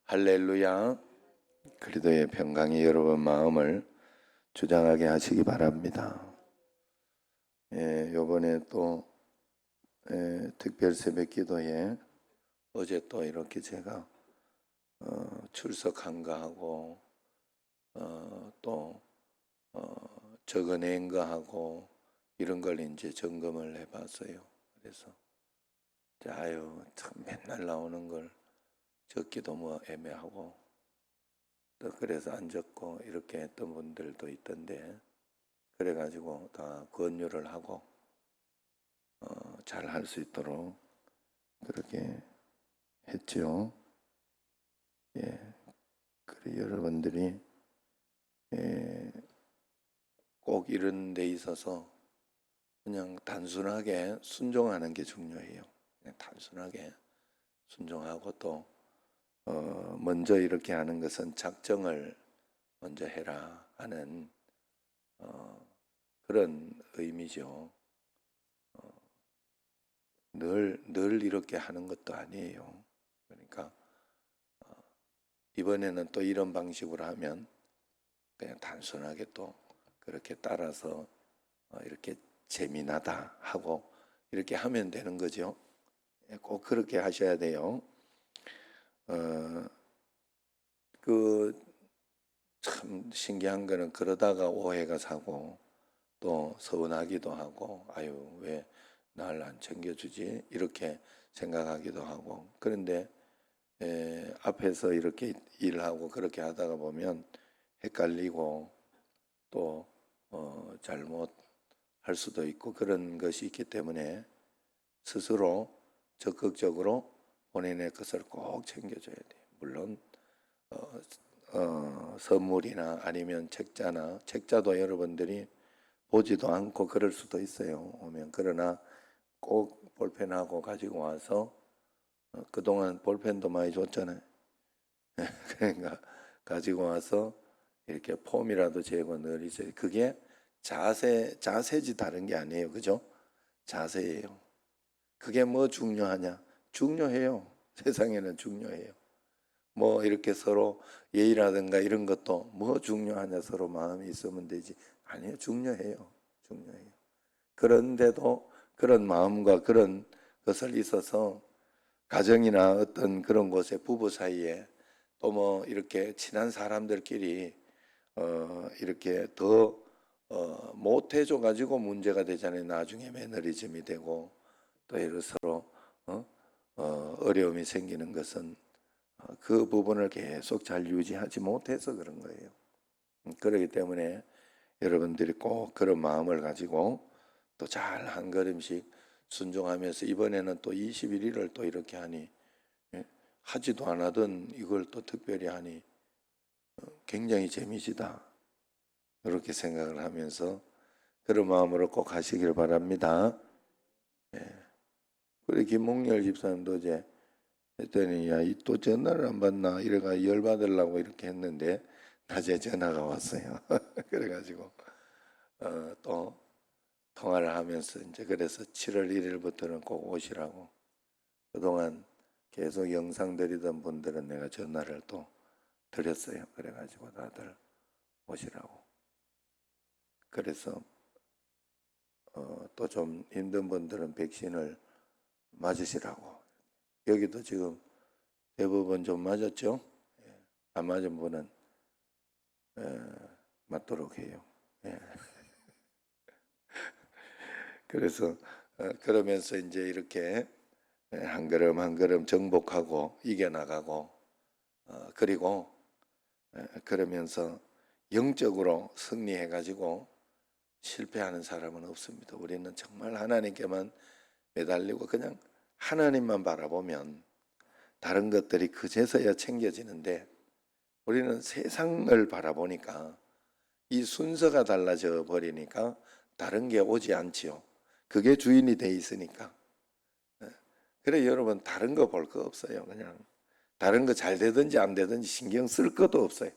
할렐루야. 그리스도의 평강이 여러분 마음을 주장하게 하시기 바랍니다. 요번에 또 특별 새벽 기도에 어제 또 이렇게 제가 출석한 거 하고 또 적어낸 거 하고 이런 걸 이제 점검을 해봤어요. 그래서 아유 참 맨날 나오는 걸 적기도 뭐 애매하고 또 그래서 안 적고 이렇게 했던 분들도 있던데, 그래가지고 다 권유를 하고 잘 할 수 있도록 그렇게 했죠. 예, 그래 여러분들이 꼭 이런 데 있어서 그냥 단순하게 순종하는 게 중요해요. 그냥 단순하게 순종하고 또 먼저 이렇게 하는 것은 작정을 먼저 해라 하는 그런 의미죠. 늘 이렇게 하는 것도 아니에요. 그러니까 이번에는 또 이런 방식으로 하면 그냥 단순하게 또 그렇게 따라서 이렇게 재미나다 하고 이렇게 하면 되는 거죠. 꼭 그렇게 하셔야 돼요. 참 신기한 거는 그러다가 오해가 사고 또 서운하기도 하고 아유 왜 날 안 챙겨주지 이렇게 생각하기도 하고, 그런데 앞에서 이렇게 일하고 그렇게 하다가 보면 헷갈리고 또 잘못할 수도 있고 그런 것이 있기 때문에 스스로 적극적으로 본인의 것을 꼭 챙겨줘야 돼요. 물론 선물이나 아니면 책자도 여러분들이 보지도 않고 그럴 수도 있어요. 오면. 그러나 꼭 볼펜하고 가지고 와서 그동안 볼펜도 많이 줬잖아요. 그러니까 가지고 와서 이렇게 폼이라도 재고 늘 있어요. 그게 자세지 다른 게 아니에요. 그죠? 자세예요. 그게 뭐 중요하냐? 중요해요. 세상에는 중요해요. 뭐 이렇게 서로 예의라든가 이런 것도 뭐 중요하냐, 서로 마음이 있으면 되지. 아니에요. 중요해요. 중요해요. 그런데도 그런 마음과 그런 것을 있어서 가정이나 어떤 그런 곳에 부부 사이에 또 뭐 이렇게 친한 사람들끼리 이렇게 더 못해줘 가지고 문제가 되잖아요. 나중에 매너리즘이 되고 또 이런 서로 어려움이 생기는 것은 그 부분을 계속 잘 유지하지 못해서 그런 거예요. 그렇기 때문에 여러분들이 꼭 그런 마음을 가지고 또 잘 한 걸음씩 순종하면서, 이번에는 또 21일을 또 이렇게 하니 하지도 않았던 이걸 또 특별히 하니 굉장히 재미지다, 이렇게 생각을 하면서 그런 마음으로 꼭 하시길 바랍니다. 그래 김몽열 집사님도 어제 했더니 야, 또 전화를 안 받나 이래가 열받으려고 이렇게 했는데 낮에 전화가 왔어요. 그래가지고 또 통화를 하면서 이제 그래서 7월 1일부터는 꼭 오시라고, 그동안 계속 영상 드리던 분들은 내가 전화를 또 드렸어요. 그래가지고 다들 오시라고. 그래서 또 좀 힘든 분들은 백신을 맞으시라고. 여기도 지금 대부분 좀 맞았죠? 안 맞은 분은 맞도록 해요. 그래서 그러면서 이제 이렇게 한 걸음 한 걸음 정복하고 이겨나가고 그리고 그러면서 영적으로 승리해가지고 실패하는 사람은 없습니다. 우리는 정말 하나님께만 매달리고 그냥 하나님만 바라보면 다른 것들이 그제서야 챙겨지는데, 우리는 세상을 바라보니까 이 순서가 달라져 버리니까 다른 게 오지 않지요. 그게 주인이 돼 있으니까. 그래 여러분 다른 거 볼 거 없어요. 그냥 다른 거 잘 되든지 안 되든지 신경 쓸 것도 없어요.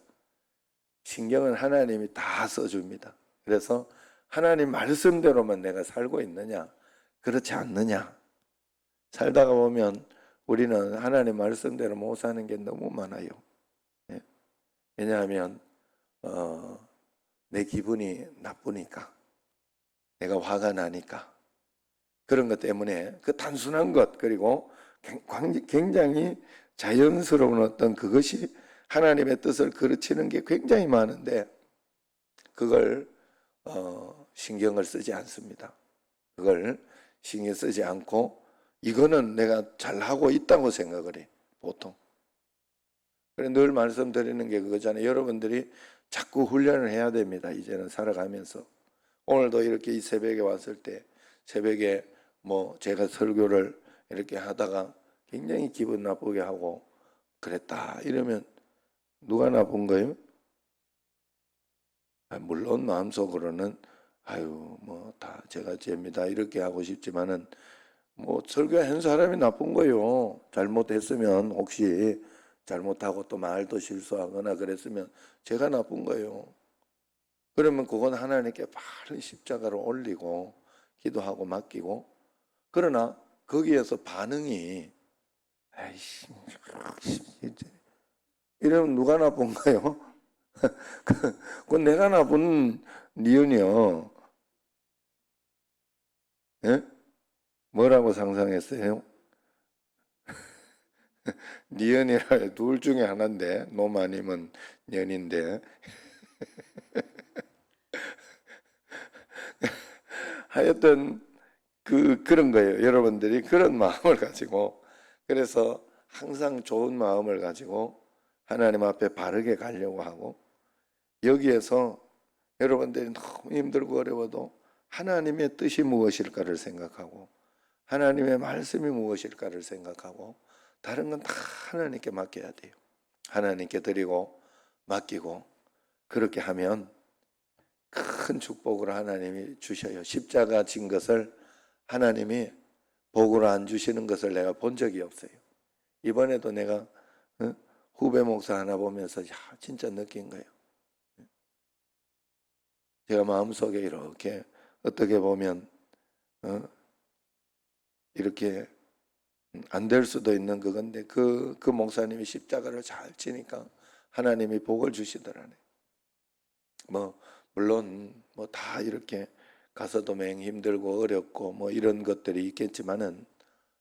신경은 하나님이 다 써줍니다. 그래서 하나님 말씀대로만 내가 살고 있느냐, 그렇지 않느냐. 살다가 보면 우리는 하나님 말씀대로 못 사는 게 너무 많아요. 예? 왜냐하면 내 기분이 나쁘니까, 내가 화가 나니까, 그런 것 때문에 그 단순한 것, 그리고 굉장히 자연스러운 어떤 그것이 하나님의 뜻을 그르치는 게 굉장히 많은데, 그걸 신경을 쓰지 않습니다. 그걸 신경 쓰지 않고 이거는 내가 잘하고 있다고 생각을 해, 보통. 그래, 늘 말씀드리는 게 그거잖아요. 여러분들이 자꾸 훈련을 해야 됩니다. 이제는 살아가면서. 오늘도 이렇게 이 새벽에 왔을 때, 새벽에 뭐 제가 설교를 이렇게 하다가 굉장히 기분 나쁘게 하고 그랬다 이러면 누가 나쁜 거예요? 물론 마음속으로는 아유 뭐 다 제가 죄입니다 이렇게 하고 싶지만은, 뭐 설교한 사람이 나쁜 거예요. 잘못했으면, 혹시 잘못하고 또 말도 실수하거나 그랬으면 제가 나쁜 거예요. 그러면 그건 하나님께 바른 십자가로 올리고 기도하고 맡기고, 그러나 거기에서 반응이 아이씨 이러면 누가 나쁜가요? 그건 내가 나쁜 니은이요. 예? 뭐라고 상상했어요? 니은이라 둘 중에 하나인데, 놈 아니면 년인데. 하여튼 그런 거예요. 여러분들이 그런 마음을 가지고, 그래서 항상 좋은 마음을 가지고 하나님 앞에 바르게 가려고 하고, 여기에서 여러분들이 너무 힘들고 어려워도 하나님의 뜻이 무엇일까를 생각하고, 하나님의 말씀이 무엇일까를 생각하고, 다른 건 다 하나님께 맡겨야 돼요. 하나님께 드리고 맡기고, 그렇게 하면 큰 축복을 하나님이 주셔요. 십자가 진 것을 하나님이 복으로 안 주시는 것을 내가 본 적이 없어요. 이번에도 내가 후배 목사 하나 보면서 진짜 느낀 거예요. 제가 마음속에 이렇게 어떻게 보면 이렇게 안 될 수도 있는 그건데, 그 목사님이 십자가를 잘 지니까 하나님이 복을 주시더라네. 뭐 물론 뭐 다 이렇게 가서도 맹 힘들고 어렵고 뭐 이런 것들이 있겠지만은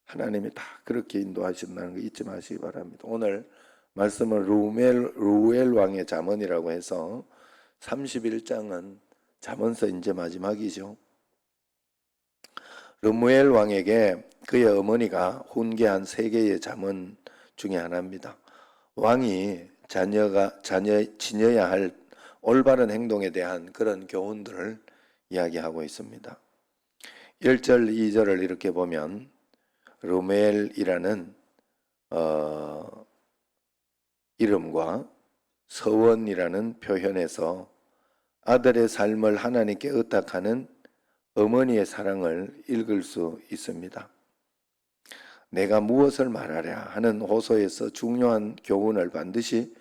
하나님이 다 그렇게 인도하신다는 거 잊지 마시기 바랍니다. 오늘 말씀은 루엘 왕의 잠언이라고 해서 31장은 잠언서 이제 마지막이죠. 르무엘 왕에게 그의 어머니가 훈계한 세 개의 잠언 중에 하나입니다. 왕이 지녀야 할 올바른 행동에 대한 그런 교훈들을 이야기하고 있습니다. 1절, 2절을 이렇게 보면 르무엘이라는 이름과 서원이라는 표현에서 아들의 삶을 하나님께 의탁하는 어머니의 사랑을 읽을 수 있습니다. 내가 무엇을 말하랴 하는 호소에서 중요한 교훈을 반드시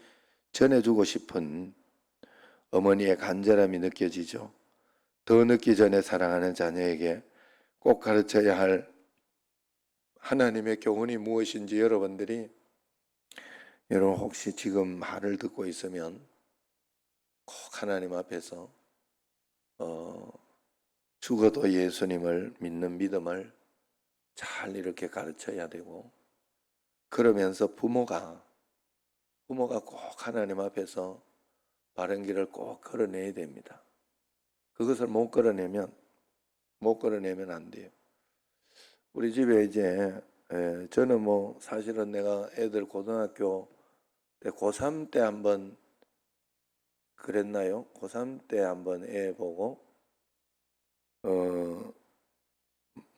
전해주고 싶은 어머니의 간절함이 느껴지죠. 더 늦기 전에 사랑하는 자녀에게 꼭 가르쳐야 할 하나님의 교훈이 무엇인지 여러분 혹시 지금 말을 듣고 있으면 꼭 하나님 앞에서 죽어도 예수님을 믿는 믿음을 잘 이렇게 가르쳐야 되고, 그러면서 부모가 꼭 하나님 앞에서 바른 길을 꼭 걸어내야 됩니다. 그것을 못 걸어내면 안 돼요. 우리 집에 이제 저는 뭐 사실은 내가 애들 고등학교 때 고3 때 한번 그랬나요? 고3 때 한번 애 보고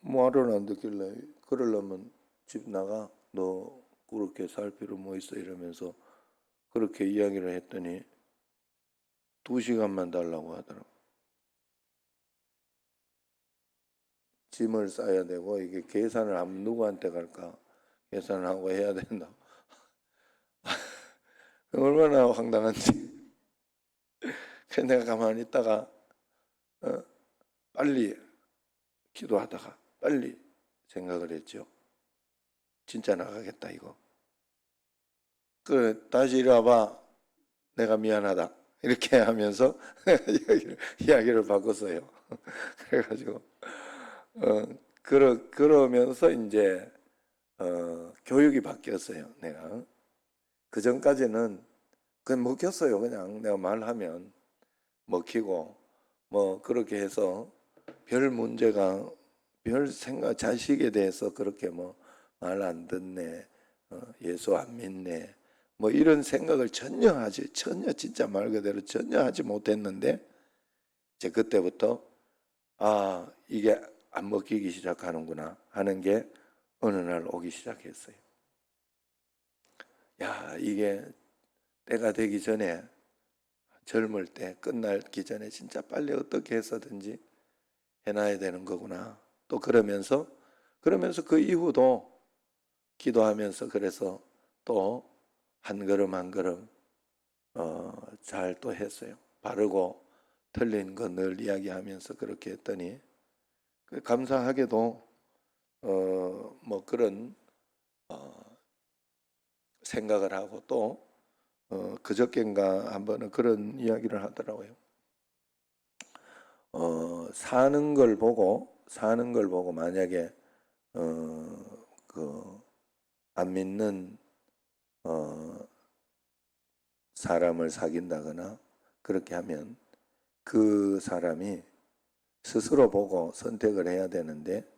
뭐하러 안 듣길래, 그러려면 집 나가, 너 그렇게 살 필요 뭐 있어 이러면서 그렇게 이야기를 했더니 2시간만 달라고 하더라고. 짐을 싸야 되고 이게 계산을 누구한테 갈까 계산을 하고 해야 된다. 얼마나 황당한지. 그래서 내가 가만히 있다가 빨리 기도하다가 빨리 생각을 했죠. 진짜 나가겠다 이거. 그 다시 이리 와봐. 내가 미안하다. 이렇게 하면서 이야기를 바꿨어요. 그래가지고 그러면서 이제 교육이 바뀌었어요. 내가 그 전까지는 그냥 먹혔어요. 그냥 내가 말하면 먹히고 뭐 그렇게 해서 별 문제가 별 생각 자식에 대해서 그렇게 뭐 말 안 듣네, 예수 안 믿네, 뭐 이런 생각을 전혀 진짜 말 그대로 전혀 하지 못했는데 이제 그때부터 아 이게 안 먹히기 시작하는구나 하는 게 어느 날 오기 시작했어요. 야 이게 때가 되기 전에 젊을 때 끝나기 전에 진짜 빨리 어떻게 해서든지 해놔야 되는 거구나. 또 그러면서 그 이후도 기도하면서 그래서 또 한 걸음 한 걸음 잘 또 했어요. 바르고 틀린 거 늘 이야기하면서 그렇게 했더니 감사하게도 뭐 그런 생각을 하고 또 그저께인가 한 번은 그런 이야기를 하더라고요. 사는 걸 보고 만약에 그 안 믿는 사람을 사귄다거나 그렇게 하면 그 사람이 스스로 보고 선택을 해야 되는데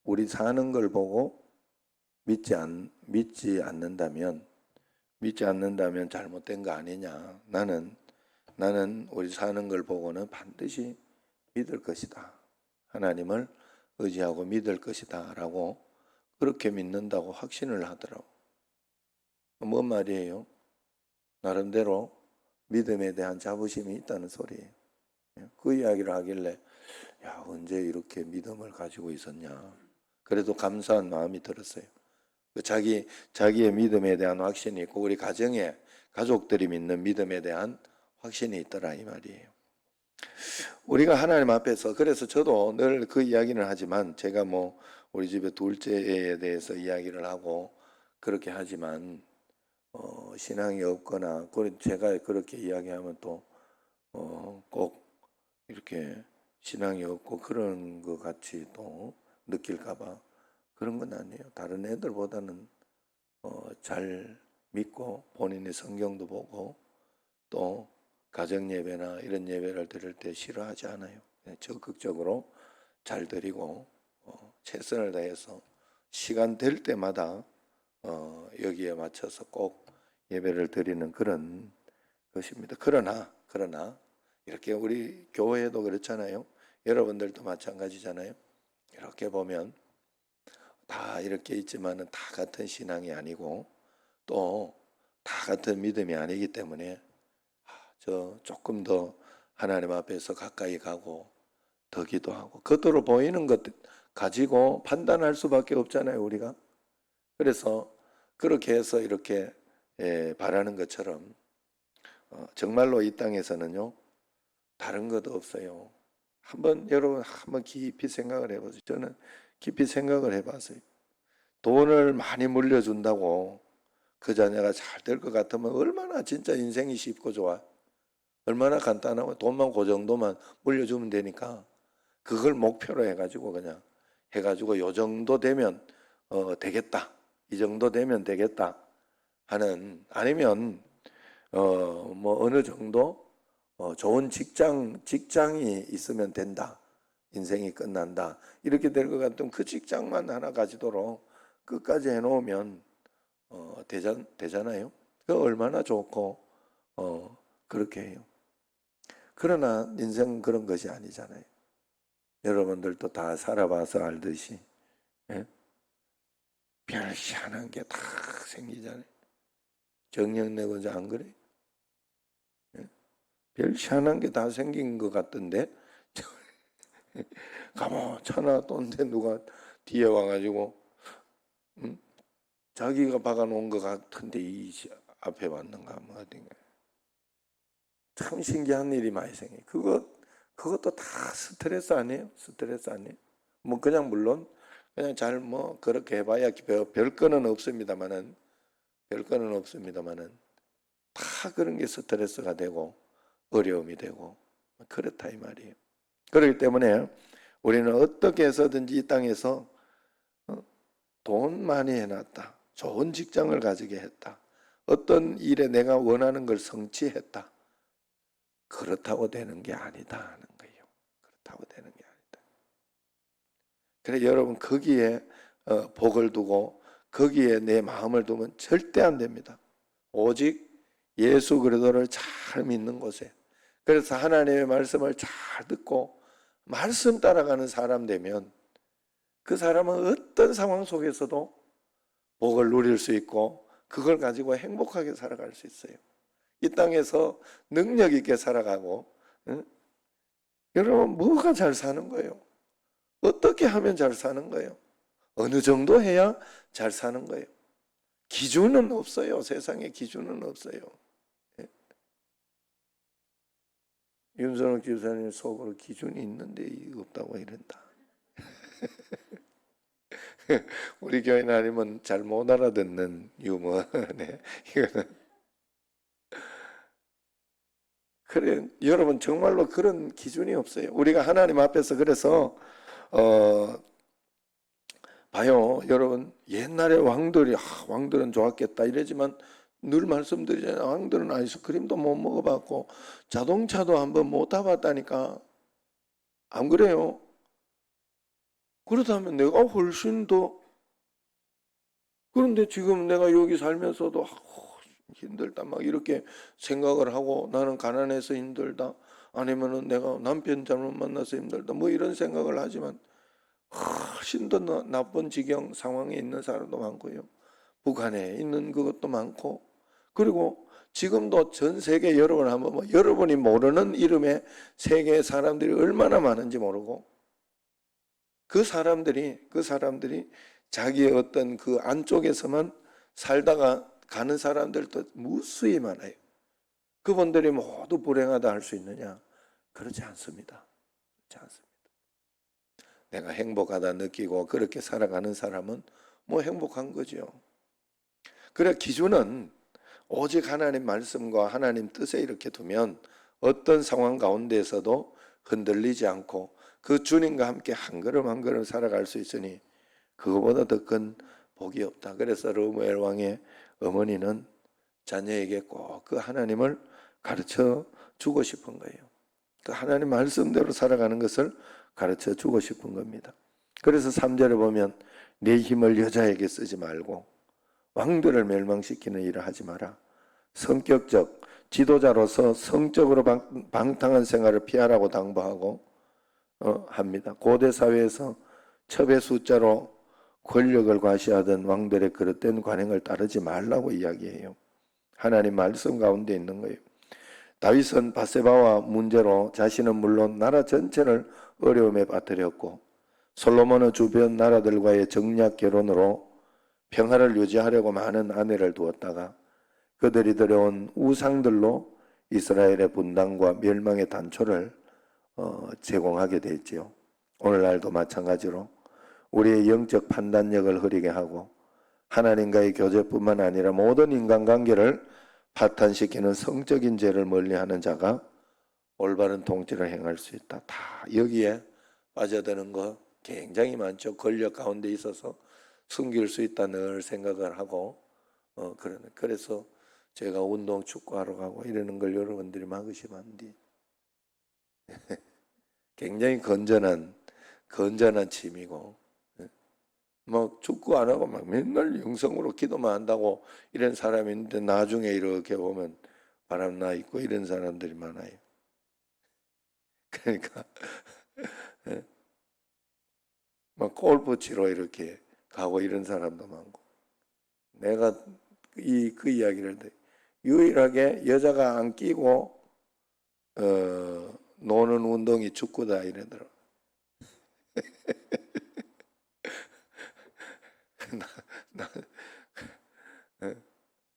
우리 사는 걸 보고 믿지 않는다면 잘못된 거 아니냐. 나는 우리 사는 걸 보고는 반드시 믿을 것이다. 하나님을 의지하고 믿을 것이다. 라고 그렇게 믿는다고 확신을 하더라고. 뭔 말이에요? 나름대로 믿음에 대한 자부심이 있다는 소리예요. 그 이야기를 하길래 야 언제 이렇게 믿음을 가지고 있었냐. 그래도 감사한 마음이 들었어요. 자기의 믿음에 대한 확신이 있고 우리 가족들이 믿는 믿음에 대한 확신이 있더라 이 말이에요. 우리가 하나님 앞에서 그래서 저도 늘 그 이야기를 하지만 제가 뭐 우리 집에 둘째에 대해서 이야기를 하고 그렇게 하지만 신앙이 없거나 제가 그렇게 이야기하면 또 꼭 이렇게 신앙이 없고 그런 것 같이 또 느낄까봐 그런 건 아니에요. 다른 애들보다는 잘 믿고 본인의 성경도 보고 또 가정 예배나 이런 예배를 드릴 때 싫어하지 않아요. 적극적으로 잘 드리고 최선을 다해서 시간 될 때마다 여기에 맞춰서 꼭 예배를 드리는 그런 것입니다. 그러나 이렇게 우리 교회도 그렇잖아요. 여러분들도 마찬가지잖아요. 이렇게 보면 다 이렇게 있지만은 다 같은 신앙이 아니고 또 다 같은 믿음이 아니기 때문에 저 조금 더 하나님 앞에서 가까이 가고 더 기도하고 겉으로 보이는 것 가지고 판단할 수밖에 없잖아요, 우리가. 그래서 그렇게 해서 이렇게 바라는 것처럼 정말로 이 땅에서는요 다른 것도 없어요. 여러분 한번 깊이 생각을 해보세요. 저는 깊이 생각을 해봤어요. 돈을 많이 물려준다고 그 자녀가 잘 될 것 같으면 얼마나 진짜 인생이 쉽고 좋아. 얼마나 간단하고 돈만 그 정도만 물려주면 되니까 그걸 목표로 해가지고 그냥 해가지고 요 정도 되면 되겠다. 이 정도 되면 되겠다 하는 아니면 뭐 어느 정도 좋은 직장이 있으면 된다. 인생이 끝난다. 이렇게 될 것 같으면 그 직장만 하나 가지도록 끝까지 해놓으면 되잖아요. 그 얼마나 좋고 그렇게 해요. 그러나 인생은 그런 것이 아니잖아요. 여러분들도 다 살아봐서 알듯이 예? 별 희한한 게 다 생기잖아요. 정령내고자 안 그래? 예? 별 희한한 게 다 생긴 것 같던데 가만 쳐놔뒀는데 누가 뒤에 와가지고 자기가 박아놓은 것 같은데 이 앞에 왔는가 뭐 어딘가 참 신기한 일이 많이 생겨요. 그것도 다 스트레스 아니에요? 스트레스 아니에요? 뭐 그냥 물론 그냥 잘 뭐 그렇게 해봐야 별 거는 없습니다만은 다 그런 게 스트레스가 되고 어려움이 되고 그렇다 이 말이에요. 그렇기 때문에 우리는 어떻게 해서든지 이 땅에서 돈 많이 해놨다, 좋은 직장을 가지게 했다, 어떤 일에 내가 원하는 걸 성취했다, 그렇다고 되는 게 아니다 하는 거예요. 그렇다고 되는 게 아니다. 그래 여러분 거기에 복을 두고 거기에 내 마음을 두면 절대 안 됩니다. 오직 예수 그리스도를 잘 믿는 곳에, 그래서 하나님의 말씀을 잘 듣고 말씀 따라가는 사람 되면 그 사람은 어떤 상황 속에서도 복을 누릴 수 있고 그걸 가지고 행복하게 살아갈 수 있어요. 이 땅에서 능력 있게 살아가고, 응? 여러분 뭐가 잘 사는 거예요? 어떻게 하면 잘 사는 거예요? 어느 정도 해야 잘 사는 거예요? 기준은 없어요. 세상에 기준은 없어요. 예? 윤선욱 집사님 속으로 기준이 있는데 없다고 이런다. 우리 교회 나님은 잘 못 알아듣는 유머네. 이거는 그래 여러분 정말로 그런 기준이 없어요. 우리가 하나님 앞에서 그래서 봐요 여러분 옛날에 왕들은 좋았겠다 이러지만 늘 말씀드리잖아요. 왕들은 아이스크림도 못 먹어봤고 자동차도 한번 못 타봤다니까. 안 그래요? 그렇다면 내가 훨씬 더, 그런데 지금 내가 여기 살면서도 힘들다 막 이렇게 생각을 하고 나는 가난해서 힘들다 아니면은 내가 남편 잘못 만나서 힘들다 뭐 이런 생각을 하지만 훨씬 더 나쁜 지경 상황에 있는 사람도 많고요. 북한에 있는 그것도 많고 그리고 지금도 전 세계 여러분 한번 여러분이 모르는 이름의 세계 사람들이 얼마나 많은지 모르고 그 사람들이 자기의 어떤 그 안쪽에서만 살다가 가는 사람들도 무수히 많아요. 그분들이 모두 불행하다 할 수 있느냐? 그렇지 않습니다. 그렇지 않습니다. 내가 행복하다 느끼고 그렇게 살아가는 사람은 뭐 행복한 거죠. 그래 기준은 오직 하나님 말씀과 하나님 뜻에 이렇게 두면 어떤 상황 가운데에서도 흔들리지 않고 그 주님과 함께 한 걸음 한 걸음 살아갈 수 있으니 그거보다 더 큰 복이 없다. 그래서 르무엘 왕의 어머니는 자녀에게 꼭 그 하나님을 가르쳐 주고 싶은 거예요. 그 하나님 말씀대로 살아가는 것을 가르쳐 주고 싶은 겁니다. 그래서 3절에 보면 내 힘을 여자에게 쓰지 말고 왕들을 멸망시키는 일을 하지 마라. 성격적 지도자로서 성적으로 방탕한 생활을 피하라고 당부하고 합니다. 고대 사회에서 첩의 숫자로 권력을 과시하던 왕들의 그릇된 관행을 따르지 말라고 이야기해요. 하나님 말씀 가운데 있는 거예요. 다윗은 바세바와 문제로 자신은 물론 나라 전체를 어려움에 빠뜨렸고 솔로몬은 주변 나라들과의 정략 결혼으로 평화를 유지하려고 많은 아내를 두었다가 그들이 들여온 우상들로 이스라엘의 분단과 멸망의 단초를 제공하게 됐지요. 오늘날도 마찬가지로 우리의 영적 판단력을 흐리게 하고 하나님과의 교제뿐만 아니라 모든 인간관계를 파탄시키는 성적인 죄를 멀리하는 자가 올바른 통치를 행할 수 있다. 다 여기에 빠져드는 거 굉장히 많죠. 권력 가운데 있어서 숨길 수 있다 늘 생각을 하고 그래서 제가 운동 축구하러 가고 이러는 걸 여러분들이 막으시면 안 돼. 굉장히 건전한 취미고 막 축구 안 하고 막 맨날 영성으로 기도만 한다고 이런 사람이 있는데 나중에 이렇게 보면 바람나 있고 이런 사람들이 많아요. 그러니까 막 골프 치러 이렇게 가고 이런 사람도 많고 내가 그 이야기를 유일하게 여자가 안 끼고 노는 운동이 축구다 이러더라고.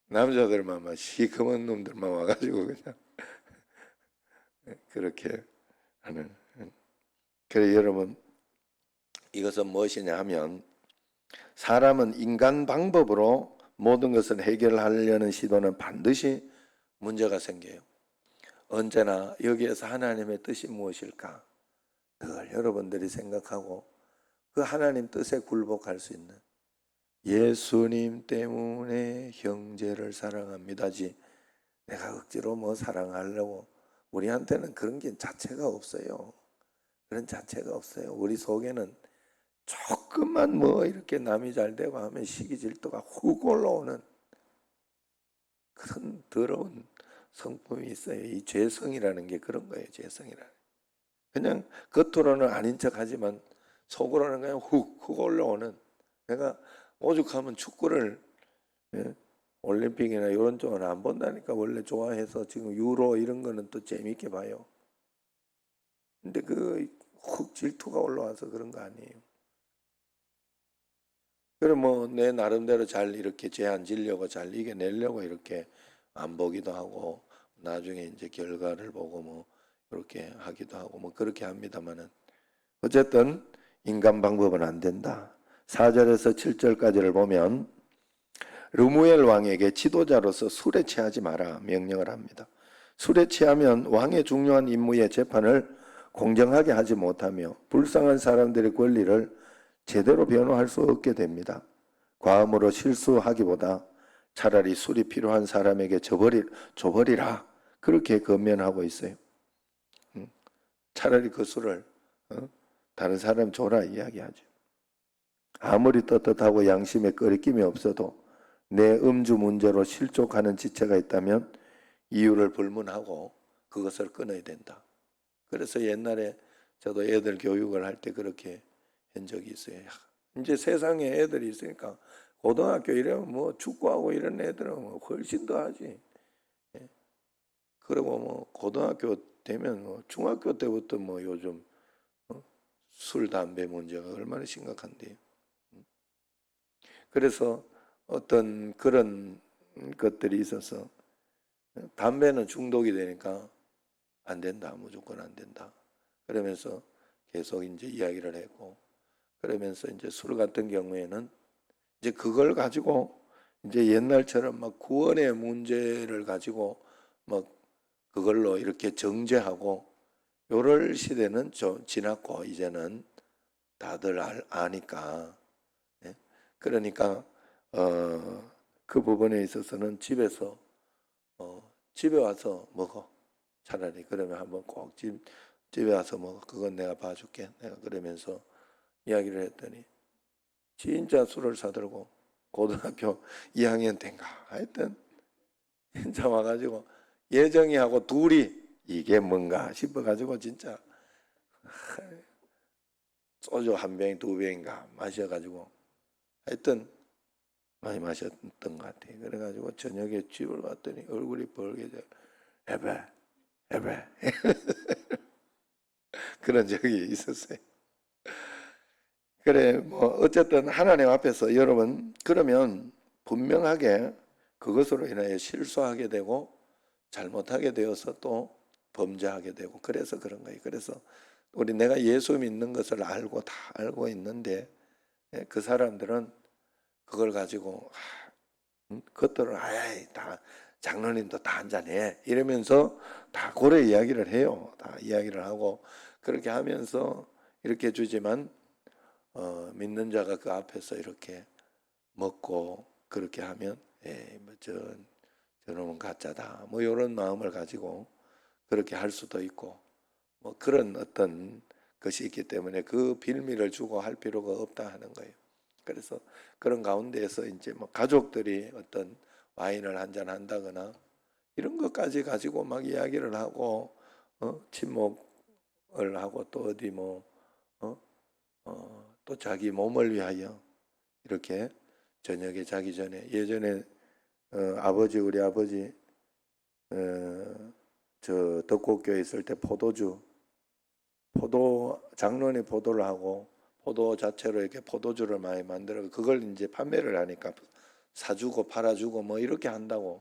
남자들만 막 시커먼 놈들만 와가지고 그냥 그렇게 하는. 그래 여러분 이것은 무엇이냐 하면 사람은 인간 방법으로 모든 것을 해결하려는 시도는 반드시 문제가 생겨요. 언제나 여기에서 하나님의 뜻이 무엇일까? 늘 여러분들이 생각하고 그 하나님 뜻에 굴복할 수 있는, 예수님 때문에 형제를 사랑합니다지 내가 억지로 뭐 사랑하려고, 우리한테는 그런 게 자체가 없어요. 그런 자체가 없어요. 우리 속에는 조금만 뭐 이렇게 남이 잘 되고 하면 시기 질투가 훅 올라오는 그런 더러운 성품이 있어요. 이 죄성이라는 게 그런 거예요. 죄성이라는. 그냥 겉으로는 아닌 척하지만 속으로는 그냥 훅 올라오는. 내가 오죽하면 축구를, 예? 올림픽이나 이런 쪽은 안 본다니까. 원래 좋아해서 지금 유로 이런 거는 또 재밌게 봐요. 근데 그 훅 질투가 올라와서 그런 거 아니에요. 그래 뭐 내 나름대로 잘 이렇게 제한 지려고 잘 이겨내려고 이렇게 안 보기도 하고, 나중에 이제 결과를 보고 뭐 이렇게 하기도 하고 뭐 그렇게 합니다만은, 어쨌든 인간 방법은 안 된다. 4절에서 7절까지를 보면 르무엘 왕에게 지도자로서 술에 취하지 마라 명령을 합니다. 술에 취하면 왕의 중요한 임무의 재판을 공정하게 하지 못하며 불쌍한 사람들의 권리를 제대로 변호할 수 없게 됩니다. 과음으로 실수하기보다 차라리 술이 필요한 사람에게 줘버리라 그렇게 권면하고 있어요. 차라리 그 술을 다른 사람 줘라 이야기하죠. 아무리 떳떳하고 양심에 거리낌이 없어도 내 음주 문제로 실족하는 지체가 있다면 이유를 불문하고 그것을 끊어야 된다. 그래서 옛날에 저도 애들 교육을 할 때 그렇게 한 적이 있어요. 이제 세상에 애들이 있으니까 고등학교 이러면 뭐 축구하고 이런 애들은 뭐 훨씬 더 하지. 예. 그리고 뭐 고등학교 되면 뭐 중학교 때부터 뭐 요즘 술, 담배 문제가 얼마나 심각한데요. 그래서 어떤 그런 것들이 있어서 담배는 중독이 되니까 안 된다, 무조건 안 된다. 그러면서 계속 이제 이야기를 했고, 그러면서 이제 술 같은 경우에는 이제 그걸 가지고 이제 옛날처럼 막 구원의 문제를 가지고 막 그걸로 이렇게 정죄하고 요럴 시대는 좀 지났고 이제는 다들 아니까. 예? 그러니까 그 부분에 있어서는 집에 와서 먹어. 차라리 그러면 한번 꼭 집에 와서 먹어. 그건 내가 봐줄게. 내가 그러면서 이야기를 했더니 진짜 술을 사들고 고등학교 2학년 된가 하여튼 진짜 와가지고 예정이하고 둘이 이게 뭔가 싶어가지고 진짜 소주 한 병, 두 병인가 마셔가지고 하여튼 많이 마셨던 것 같아요. 그래가지고 저녁에 집을 갔더니 얼굴이 벌게져. 에베 그런 적이 있었어요. 그래 뭐 어쨌든 하나님 앞에서 여러분 그러면 분명하게 그것으로 인하여 실수하게 되고 잘못하게 되어서 또 범죄하게 되고 그래서 그런 거예요. 그래서 우리 내가 예수 믿는 것을 알고 다 알고 있는데 그 사람들은 그걸 가지고 그것들은 아이 다 장로님도 다 한잔해 이러면서 다 고래 이야기를 해요. 다 이야기를 하고 그렇게 하면서 이렇게 주지만 믿는 자가 그 앞에서 이렇게 먹고 그렇게 하면 뭐 저놈은 가짜다 뭐 이런 마음을 가지고 그렇게 할 수도 있고 뭐 그런 어떤 것이 있기 때문에 그 빌미를 주고 할 필요가 없다 하는 거예요. 그래서 그런 가운데에서 이제 뭐 가족들이 어떤 와인을 한잔 한다거나 이런 것까지 가지고 막 이야기를 하고 친목을 하고 또 어디 뭐 또 자기 몸을 위하여 이렇게 저녁에 자기 전에 예전에 우리 아버지 저 덕곡교에 있을 때 장로님 포도를 하고 포도 자체로 이렇게 포도주를 많이 만들어 그걸 이제 판매를 하니까 사주고 팔아주고 뭐 이렇게 한다고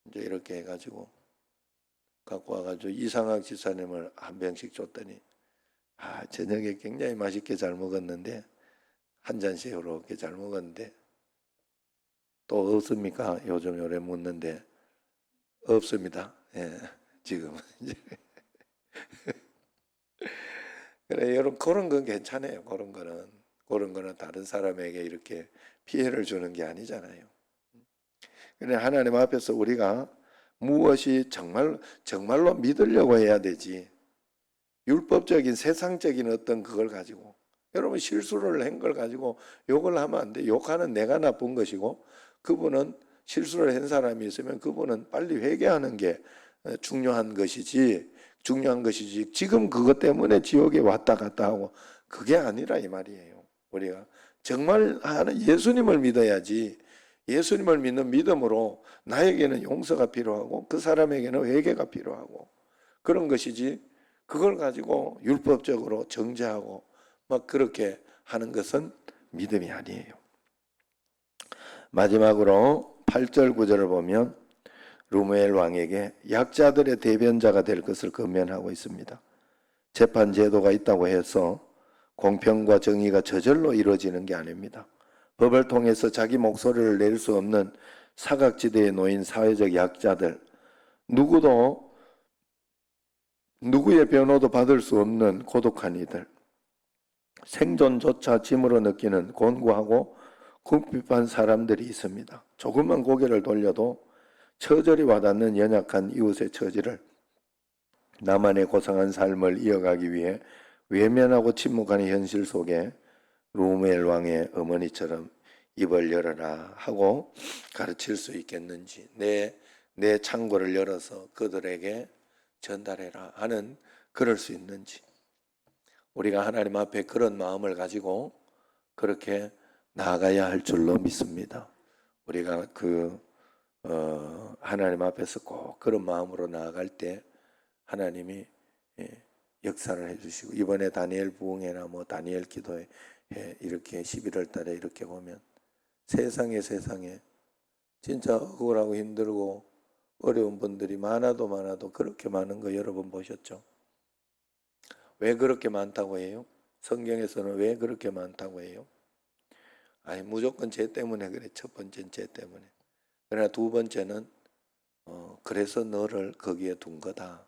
이제 이렇게 해가지고 갖고 와가지고 이상학 지사님을 한 병씩 줬더니 저녁에 굉장히 맛있게 잘 먹었는데 한 잔씩 이렇게 잘 먹었는데 또 없습니까? 요즘 요래 묻는데 없습니다. 예, 지금은 이제 그래 여러분 그런 건 괜찮아요. 그런 거는 다른 사람에게 이렇게 피해를 주는 게 아니잖아요. 그래 하나님 앞에서 우리가 무엇이 정말로 믿으려고 해야 되지. 율법적인 세상적인 어떤 그걸 가지고 여러분 실수를 한 걸 가지고 욕을 하면 안 돼. 욕하는 내가 나쁜 것이고 그분은 실수를 한 사람이 있으면 그분은 빨리 회개하는 게 중요한 것이지 지금 그것 때문에 지옥에 왔다 갔다 하고 그게 아니라 이 말이에요. 우리가 정말 예수님을 믿어야지. 예수님을 믿는 믿음으로 나에게는 용서가 필요하고 그 사람에게는 회개가 필요하고 그런 것이지 그걸 가지고 율법적으로 정죄하고 막 그렇게 하는 것은 믿음이 아니에요. 마지막으로 8절 9절을 보면 루무엘 왕에게 약자들의 대변자가 될 것을 권면하고 있습니다. 재판 제도가 있다고 해서 공평과 정의가 저절로 이루어지는 게 아닙니다. 법을 통해서 자기 목소리를 낼 수 없는 사각지대에 놓인 사회적 약자들, 누구의 변호도 받을 수 없는 고독한 이들, 생존조차 짐으로 느끼는 곤고하고 궁핍한 사람들이 있습니다. 조금만 고개를 돌려도 처절히 와닿는 연약한 이웃의 처지를 나만의 고상한 삶을 이어가기 위해 외면하고 침묵하는 현실 속에 루무엘 왕의 어머니처럼 입을 열어라 하고 가르칠 수 있겠는지 내 창고를 열어서 그들에게 전달해라 하는 그럴 수 있는지 우리가 하나님 앞에 그런 마음을 가지고 그렇게 나아가야 할 줄로 믿습니다. 우리가 하나님 앞에서 꼭 그런 마음으로 나아갈 때 하나님이 역사를 해주시고 이번에 다니엘 부흥회나 뭐 다니엘 기도회 이렇게 11월 달에 이렇게 보면 세상에 진짜 억울하고 힘들고 어려운 분들이 많아도 그렇게 많은 거 여러분 보셨죠? 왜 그렇게 많다고 해요? 성경에서는 왜 그렇게 많다고 해요? 아니 무조건 죄 때문에 그래. 첫 번째는 죄 때문에. 그러나 두 번째는 그래서 너를 거기에 둔 거다.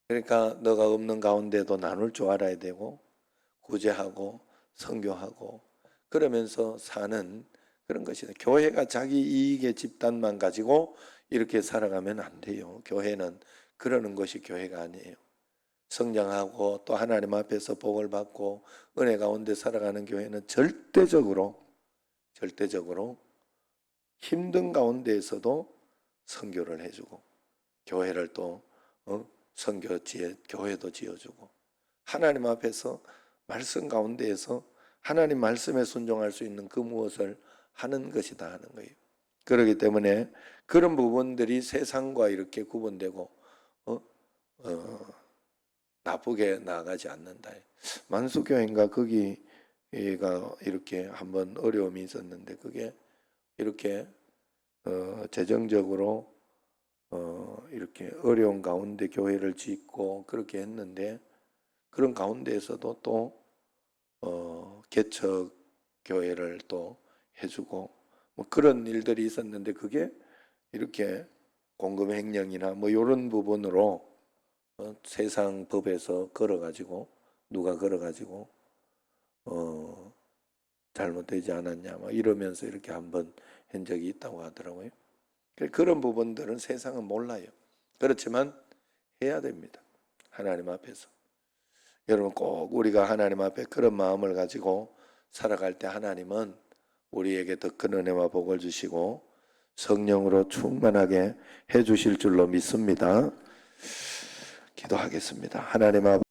그러니까 너가 없는 가운데도 나눌 줄 알아야 되고 구제하고 선교하고 그러면서 사는 그런 것이다. 교회가 자기 이익의 집단만 가지고 이렇게 살아가면 안 돼요. 교회는 그러는 것이 교회가 아니에요. 성장하고 또 하나님 앞에서 복을 받고 은혜 가운데 살아가는 교회는 절대적으로 힘든 가운데에서도 선교를 해주고 교회를 또 교회도 지어주고 하나님 앞에서 말씀 가운데에서 하나님 말씀에 순종할 수 있는 그 무엇을 하는 것이다 하는 거예요. 그렇기 때문에 그런 부분들이 세상과 이렇게 구분되고 나쁘게 나아가지 않는다. 만수교회인가 거기가 이렇게 한번 어려움이 있었는데 그게 이렇게 재정적으로 이렇게 어려운 가운데 교회를 짓고 그렇게 했는데 그런 가운데에서도 또 개척 교회를 또 해주고 뭐 그런 일들이 있었는데 그게 이렇게 공금 횡령이나 뭐 이런 부분으로 세상 법에서 누가 걸어가지고 잘못되지 않았냐 막 이러면서 이렇게 한번 한 적이 있다고 하더라고요. 그런 부분들은 세상은 몰라요. 그렇지만 해야 됩니다. 하나님 앞에서. 여러분 꼭 우리가 하나님 앞에 그런 마음을 가지고 살아갈 때 하나님은 우리에게 더 큰 은혜와 복을 주시고 성령으로 충만하게 해 주실 줄로 믿습니다. 기도하겠습니다. 하나님 아버지